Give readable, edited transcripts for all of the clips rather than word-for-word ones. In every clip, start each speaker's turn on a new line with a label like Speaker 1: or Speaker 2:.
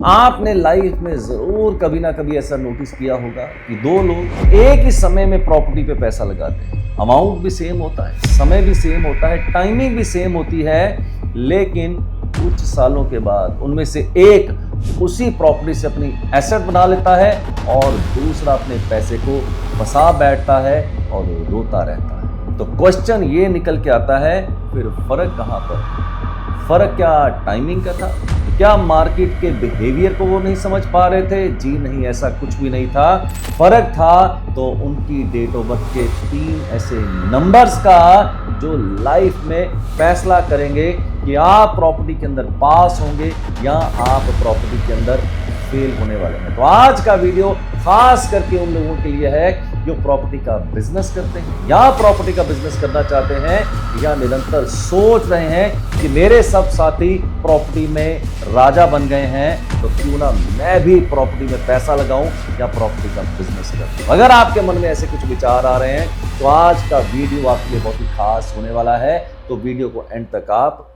Speaker 1: आपने लाइफ में जरूर कभी ना कभी ऐसा नोटिस किया होगा कि दो लोग एक ही समय में प्रॉपर्टी पे पैसा लगाते हैं। अमाउंट भी सेम होता है, समय भी सेम होता है, टाइमिंग भी सेम होती है, लेकिन कुछ सालों के बाद उनमें से एक उसी प्रॉपर्टी से अपनी एसेट बना लेता है और दूसरा अपने पैसे को फंसा बैठता है और रोता रहता है। तो क्वेश्चन ये निकल के आता है, फिर फर्क कहाँ पर? फर्क क्या टाइमिंग का था? क्या मार्केट के बिहेवियर को वो नहीं समझ पा रहे थे? जी नहीं, ऐसा कुछ भी नहीं था। फर्क था तो उनकी डेट ऑफ बर्थ के 3 ऐसे नंबर्स का जो लाइफ में फैसला करेंगे कि आप प्रॉपर्टी के अंदर पास होंगे या आप प्रॉपर्टी के अंदर फेल होने वाले हैं। तो आज का वीडियो खास करके उन लोगों के लिए है जो प्रॉपर्टी का बिजनेस करते हैं या प्रॉपर्टी का बिजनेस करना चाहते हैं या निरंतर सोच रहे हैं कि मेरे सब साथी प्रॉपर्टी में राजा बन गए हैं, तो क्यों ना मैं भी प्रॉपर्टी में पैसा लगाऊं या प्रॉपर्टी का बिजनेस करूं। अगर आपके मन में ऐसे कुछ विचार आ रहे हैं तो आज का वीडियो आपके लिए बहुत ही खास होने वाला है, तो वीडियो को एंड तक आप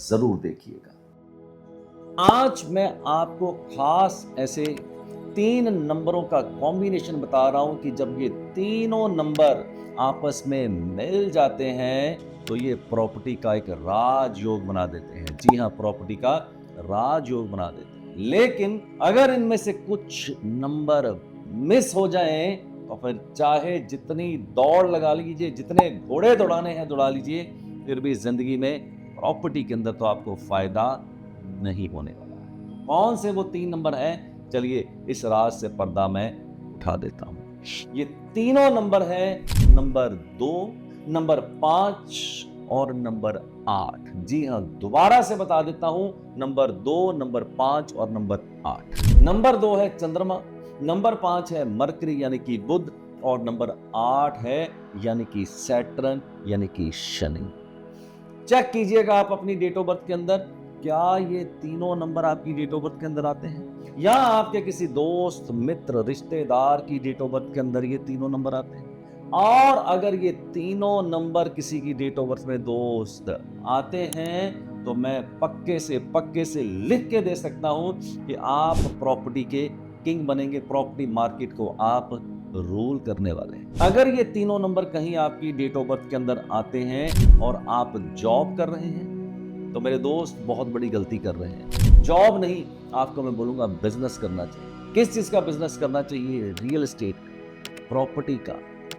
Speaker 1: जरूर देखिएगा। आज मैं आपको खास ऐसे 3 नंबरों का कॉम्बिनेशन बता रहा हूं कि जब ये तीनों नंबर आपस में मिल जाते हैं तो ये प्रॉपर्टी का एक राजयोग बना देते हैं। जी हां, प्रॉपर्टी का राजयोग बना देते हैं। लेकिन अगर इनमें से कुछ नंबर मिस हो जाएं तो फिर चाहे जितनी दौड़ लगा लीजिए, जितने घोड़े दौड़ाने हैं दौड़ा लीजिए, फिर भी जिंदगी में प्रॉपर्टी के अंदर तो आपको फायदा नहीं होने वाला है। कौन से वो 3 नंबर हैं? चलिए इस राज से पर्दा मैं उठा देता हूं। ये तीनों नंबर हैं नंबर 2, नंबर 5 और नंबर 8। जी हां, दोबारा से बता देता हूं, नंबर 2, नंबर 5 और नंबर 8। नंबर 2 है चंद्रमा, नंबर 5 है मरकरी यानी कि बुध और नंबर 8 है यानी कि सैटर्न यानी कि शनि। चेक कीजिएगा आप अपनी डेट ऑफ बर्थ के अंदर, क्या ये तीनों नंबर आपकी डेट ऑफ बर्थ के अंदर आते हैं या आपके किसी दोस्त, मित्र, रिश्तेदार की डेट ऑफ बर्थ के अंदर ये तीनों नंबर आते हैं। और अगर ये तीनों नंबर किसी की डेट ऑफ बर्थ में दोस्त आते हैं तो मैं पक्के से लिख के दे सकता हूं कि आप प्रॉपर्टी के किंग बनेंगे, प्रॉपर्टी मार्केट को आप रूल करने वाले हैं। अगर ये तीनों नंबर कहीं आपकी डेट ऑफ बर्थ के अंदर आते हैं और आप जॉब कर रहे हैं तो मेरे दोस्त बहुत बड़ी गलती कर रहे हैं। जॉब नहीं, आपको मैं बोलूंगा बिजनेस करना चाहिए। किस चीज का बिजनेस करना चाहिए? रियल एस्टेट, प्रॉपर्टी का,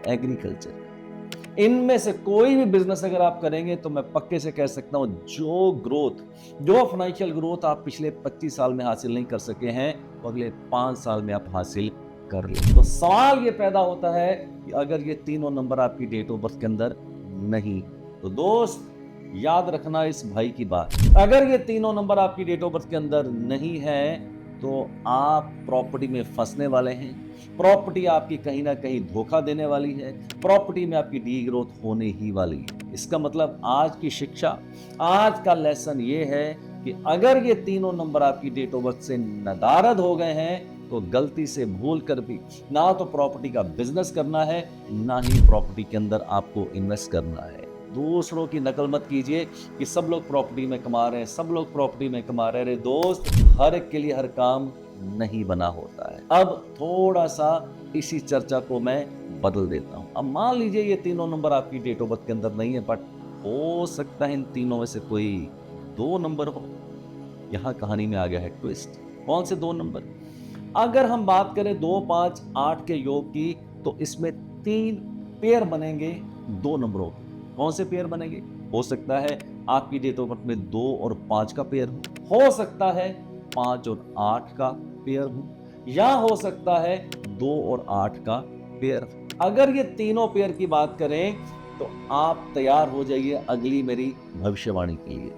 Speaker 1: एग्रीकल्चर। इनमें से कोई भी बिजनेस अगर आप करेंगे तो मैं पक्के से कह सकता हूं जो फाइनेंशियल ग्रोथ आप पिछले 25 साल में हासिल नहीं कर सके हैं वो अगले 5 साल में आप हासिल कर ले। तो सवाल ये पैदा होता है कि अगर ये तीनों नंबर आपकी डेट ऑफ बर्थ के अंदर नहीं, तो दोस्त याद रखना इस भाई की बात, अगर ये तीनों नंबर आपकी डेट ऑफ बर्थ के अंदर नहीं है तो आप प्रॉपर्टी में फंसने वाले हैं। प्रॉपर्टी आपकी कहीं ना कहीं धोखा देने वाली है, प्रॉपर्टी में आपकी डी ग्रोथ होने ही वाली है। इसका मतलब आज की शिक्षा, आज का लेसन ये है कि अगर ये तीनों नंबर आपकी डेट ऑफ बर्थ से नदारद हो गए हैं तो गलती से भूल कर भी ना तो प्रॉपर्टी का बिजनेस करना है, ना ही प्रॉपर्टी के अंदर आपको इन्वेस्ट करना है। दूसरों की नकल मत कीजिए कि सब लोग प्रॉपर्टी में कमा रहे हैं, सब लोग प्रॉपर्टी में कमा रहे हैं। दोस्त, हर एक के लिए हर काम नहीं बना होता है। अब थोड़ा सा इसी चर्चा को मैं बदल देता हूं। अब मान लीजिए ये तीनों नंबर आपकी डेट ऑफ बर्थ के अंदर नहीं है, बट हो सकता है इन तीनों में से कोई 2 नंबर हो। यहां कहानी में आ गया है ट्विस्ट। कौन से 2 नंबर? अगर हम बात करें 2, 5, 8 के योग की तो इसमें 3 पेयर बनेंगे 2 नंबरों के। कौन से पेयर बनेंगे? हो सकता है आपकी डेट ऑफ बर्थ में 2 और 5 का पेयर हो सकता है 5 और 8 का पेयर हो, या हो सकता है 2 और 8 का पेयर। अगर ये तीनों पेयर की बात करें तो आप तैयार हो जाइए अगली मेरी भविष्यवाणी के लिए।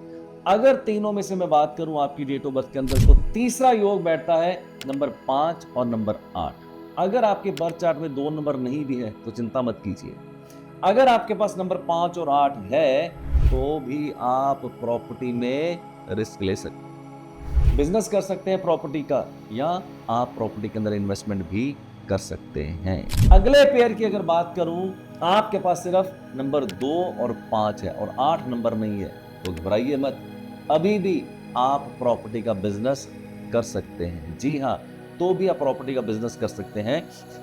Speaker 1: अगर तीनों में से मैं बात करूं आपकी डेट ऑफ बर्थ के अंदर तो तीसरा योग बैठता है नंबर 5 और नंबर 8। अगर आपके बर्थ चार्ट में 2 नंबर नहीं भी है तो चिंता मत कीजिए। अगर आपके पास नंबर 5 और 8 है तो भी आप प्रॉपर्टी में रिस्क ले सकते हैं, बिजनेस कर सकते हैं प्रॉपर्टी का, या आप प्रॉपर्टी के अंदर इन्वेस्टमेंट भी कर सकते हैं। अगले पेयर की अगर बात करूं, आपके पास सिर्फ नंबर 2 और 5 है और 8 नंबर नहीं है, तो घबराइए मत, अभी भी आप प्रॉपर्टी का बिजनेस कर सकते हैं। जी हाँ, तो भी आप प्रॉपर्टी का बिजनेस कर सकते हैं,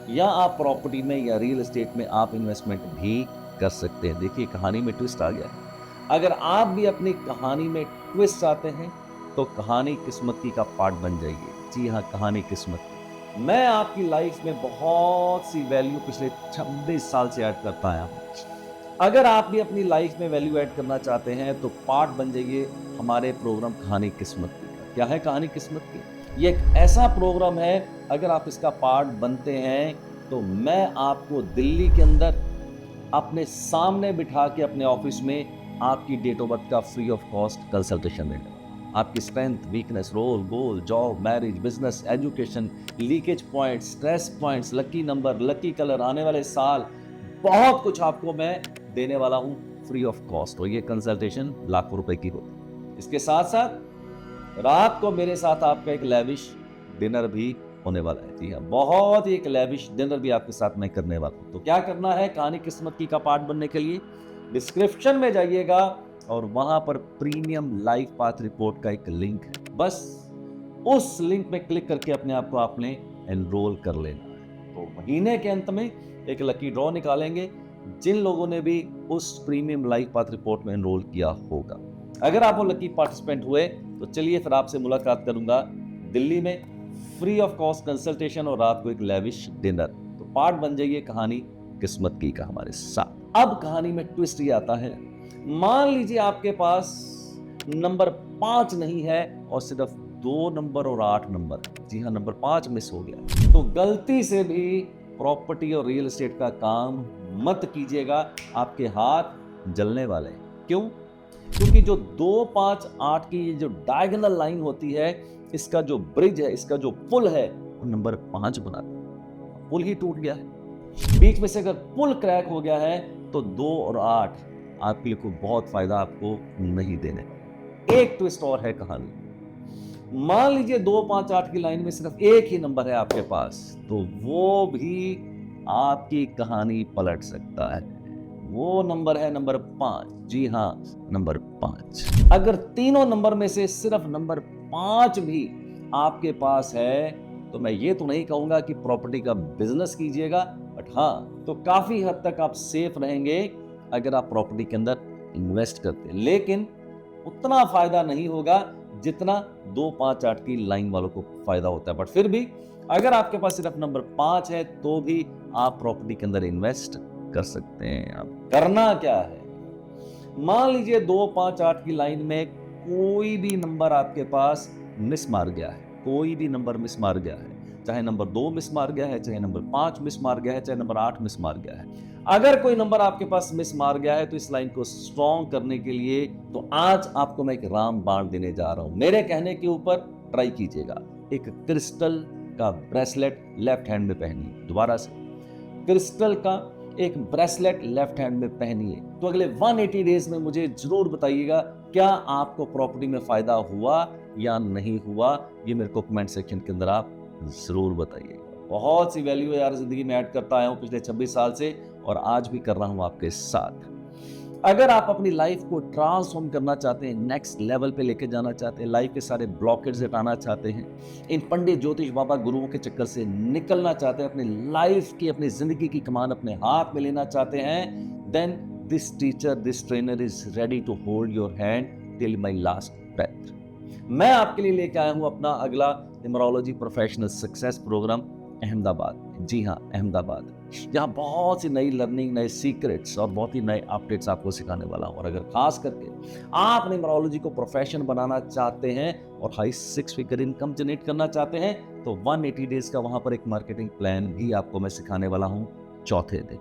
Speaker 1: या आप प्रॉपर्टी में या रियल एस्टेट में आप इन्वेस्टमेंट भी कर सकते हैं। देखिए कहानी में ट्विस्ट आ गया है। अगर आप भी अपनी कहानी में ट्विस्ट चाहते हैं तो कहानी किस्मत की का पार्ट बन जाइए। जी हाँ, कहानी किस्मत की। मैं आपकी लाइफ में बहुत सी वैल्यू पिछले 26 साल से ऐड करता आया हूँ। अगर आप भी अपनी लाइफ में वैल्यू ऐड करना चाहते हैं तो पार्ट बन जाइए हमारे प्रोग्राम कहानी किस्मत की का। क्या है कहानी किस्मत की? ये एक ऐसा प्रोग्राम है, अगर आप इसका पार्ट बनते हैं तो मैं आपको दिल्ली के अंदर अपने सामने बिठा के अपने ऑफिस में आपकी डेट ऑफ बर्थ का फ्री ऑफ कॉस्ट कंसल्टेशन देने वाला। आपकी strength, weakness, role, goal, job, marriage, business, education, leakage point, stress points, lucky number, lucky colour, आने वाले साल, बहुत कुछ आपको मैं देने वाला हूं फ्री ऑफ कॉस्ट। और ये कंसल्टेशन लाखों रुपए की होती है। इसके साथ साथ रात को मेरे साथ आपका एक लैविश डिनर भी होने वाला है। जी हाँ, बहुत ही एक लैविश डिनर भी आपके साथ मैं करने वाला हूं। तो क्या करना है कहानी किस्मत की का पार्ट बनने के लिए? डिस्क्रिप्शन में जाइएगा और वहां पर प्रीमियम लाइफ पाथ रिपोर्ट का एक लिंक है। बस उस लिंक में क्लिक करके अपने आप को आपने एनरोल कर लेना है। तो महीने के अंत में एक लकी ड्रॉ निकालेंगे जिन लोगों ने भी उस प्रीमियम लाइफ पाथ रिपोर्ट में एनरोल किया होगा। अगर आप वो लकी पार्टिसिपेंट हुए तो चलिए फिर आपसे मुलाकात करूंगा दिल्ली में, फ्री ऑफ कॉस्ट कंसल्टेशन और रात को एक लैविश डिनर। तो पार्ट बन जाइए कहानी किस्मत की का हमारे साथ। अब कहानी में ट्विस्ट ये आता है, मान लीजिए आपके पास नंबर 5 नहीं है और सिर्फ 2 नंबर और 8 नंबर। जी हाँ, नंबर 5 मिस हो गया तो गलती से भी प्रॉपर्टी और रियल एस्टेट का काम मत कीजिएगा, आपके हाथ जलने वाले हैं। क्यों? क्योंकि जो 2, 5, 8 की जो डायगोनल लाइन होती है, इसका जो ब्रिज है, इसका जो पुल है, वो नंबर 5 बनाता है। पुल ही टूट गया है। बीच में से अगर पुल क्रैक हो गया है तो 2 और 8 आपके लिए कोई बहुत फायदा आपको नहीं देने। एक ट्विस्ट और है कहानी। मान लीजिए 2, 5, 8 की लाइन में सिर्फ एक ही नंबर है आपके पास, तो वो भी आपकी कहानी पलट सकता है। वो नंबर है नंबर 5। जी हाँ, नंबर 5। अगर तीनों नंबर में से सिर्फ नंबर 5 भी आपके पास है तो मैं ये तो नहीं कहूंगा कि प्रॉपर्टी का बिजनेस कीजिएगा, बट हाँ, तो काफी हद तक आप सेफ रहेंगे अगर आप प्रॉपर्टी के अंदर इन्वेस्ट करते हैं। लेकिन उतना फायदा नहीं होगा जितना 2, 5, 8 की लाइन वालों को फायदा होता है। बट फिर भी अगर आपके पास सिर्फ नंबर 5 है तो भी आप प्रॉपर्टी के अंदर इन्वेस्ट कर सकते हैं। अब करना क्या है? मान लीजिए 2, 5, 8 की लाइन में कोई भी नंबर आपके पास मिस मार गया है, कोई भी नंबर मिस मार गया है, चाहे नंबर 2 मिस मार गया है, चाहे नंबर 5 मिस मार गया है, चाहे नंबर 8 मिस मार गया है। अगर कोई नंबर आपके पास मिस मार गया है तो इस लाइन को स्ट्रॉन्ग करने के लिए तो आज आपको मैं एक रामबाण देने जा रहा हूं। मेरे कहने के ऊपर ट्राई कीजिएगा। एक क्रिस्टल का ब्रेसलेट लेफ्ट हैंड में पहनिए। दोबारा से, क्रिस्टल का एक ब्रेसलेट लेफ्ट हैंड में पहनिए। तो अगले 180 डेज में मुझे जरूर बताइएगा क्या आपको प्रॉपर्टी में फायदा हुआ या नहीं हुआ। ये मेरे को कमेंट सेक्शन के अंदर आप जरूर बताइएगा। बहुत सी वैल्यू यार जिंदगी में ऐड करता आया हूं पिछले 26 साल से और आज भी कर रहा हूं आपके साथ। अगर आप अपनी लाइफ को ट्रांसफॉर्म करना चाहते हैं, नेक्स्ट लेवल पे लेके जाना चाहते हैं, लाइफ के सारे ब्लॉकेज हटाना चाहते हैं, इन पंडित ज्योतिष बाबा गुरुओं के चक्कर से निकलना चाहते हैं, अपनी लाइफ की, अपनी जिंदगी की कमान अपने हाथ में लेना चाहते हैं, then this teacher, this trainer is ready to hold your hand till my last breath. मैं आपके लिए लेके आया हूं अपना अगला numerology professional success programme Ahmedabad. जी हाँ, अहमदाबाद, जहाँ बहुत सी नई लर्निंग, नए सीक्रेट्स और बहुत ही नए अपडेट्स आपको सिखाने वाला हूँ। और अगर खास करके आप न्यूमरोलॉजी को प्रोफेशन बनाना चाहते हैं और हाई 6 फिगर इनकम जनरेट करना चाहते हैं तो 180 डेज का वहाँ पर एक मार्केटिंग प्लान भी आपको मैं सिखाने वाला हूँ चौथे दिन।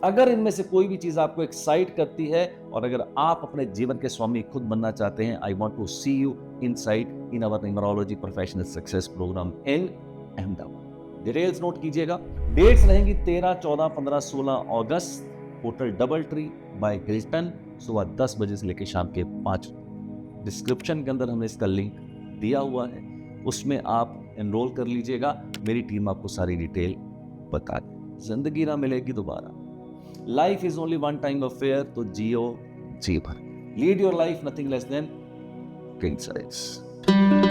Speaker 1: अगर इनमें से कोई भी चीज़ आपको एक्साइट करती है और अगर आप अपने जीवन के स्वामी खुद बनना चाहते हैं, I want to see you inside in our numerology professional success programme in Ahmedabad. Details note कीजिएगा। डेट्स रहेंगी 13, 14, 15, 16 अगस्त, hotel double tree by Hilton, सुबह 10 बजे से लेकर शाम के 5। डिस्क्रिप्शन के अंदर हमने इसका लिंक दिया हुआ है, उसमें आप एनरोल कर लीजिएगा। मेरी टीम आपको सारी डिटेल बता देगी। जिंदगी ना मिलेगी दोबारा, life is only one time affair, तो जियो जी भर। Lead your life nothing less than king size.